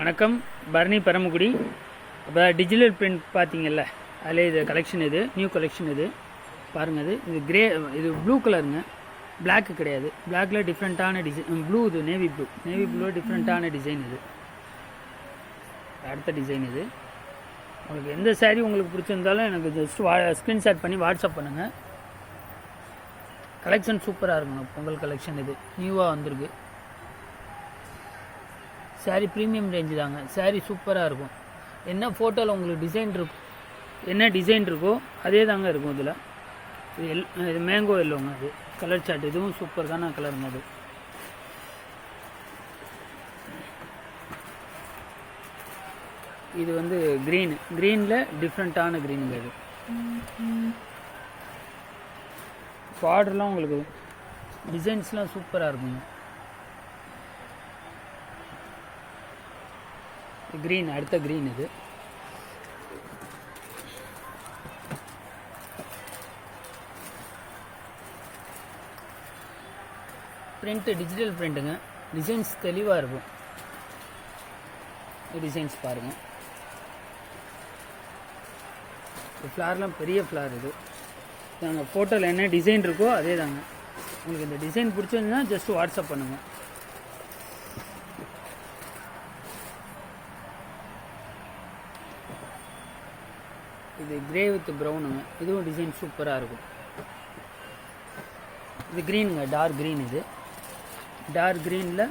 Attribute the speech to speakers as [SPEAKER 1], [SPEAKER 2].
[SPEAKER 1] வணக்கம். பரணி பரமக்குடி. இப்போ digital print பார்த்தீங்கல்ல, அதில் இது கலெக்ஷன், இது நியூ கலெக்ஷன். இது பாருங்கள், இது கிரே, இது ப்ளூ கலருங்க, பிளாக்கு கிடையாது. பிளாக்கில் டிஃப்ரெண்ட்டான டிசைன், ப்ளூ, இது நேவி ப்ளூ டிஃப்ரெண்ட்டான டிசைன். இது அடுத்த டிசைன். இது உங்களுக்கு எந்த சாரீ உங்களுக்கு பிடிச்சிருந்தாலும் எனக்கு ஜஸ்ட் ஸ்க்ரீன்ஷாட் பண்ணி வாட்ஸ்அப் பண்ணுங்கள். கலெக்ஷன் சூப்பராக இருக்குங்க. பொங்கல் கலெக்ஷன் இது நியூவாக வந்திருக்கு. சாரீ ப்ரீமியம் ரேஞ்சு தாங்க. சாரீ சூப்பராக இருக்கும். என்ன ஃபோட்டோவில் உங்களுக்கு என்ன டிசைன் இருக்கோ அதே தாங்க இருக்கும். இதில் இது மேங்கோ எல்லோங்க. அது கலர் சார்ட். இதுவும் சூப்பரான கலருங்க. அது இது வந்து க்ரீனில் டிஃப்ரெண்ட்டான க்ரீனுங்க. இது பார்டர்லாம் உங்களுக்கு டிசைன்ஸ்லாம் சூப்பராக இருக்குங்க. க்ரீன், அடுத்த க்ரீன். இது பிரிண்ட்டு, டிஜிட்டல் பிரிண்ட்டுங்க. டிசைன்ஸ் தெளிவாக இருக்கும். டிசைன்ஸ் பாருங்கள். ஃப்ளார்லாம் பெரிய ஃப்ளார். இது நாங்கள் ஃபோட்டோவில் என்ன டிசைன் இருக்கோ அதே தாங்க. உங்களுக்கு இந்த டிசைன் பிடிச்சிருந்துன்னா ஜஸ்ட் வாட்ஸ்அப் பண்ணுங்கள். இது கிரே வித் ப்ரௌனுங்க. இதுவும் டிசைன் சூப்பராக இருக்கும். இது க்ரீனுங்க, டார்க் க்ரீன். இது டார்க் க்ரீனில்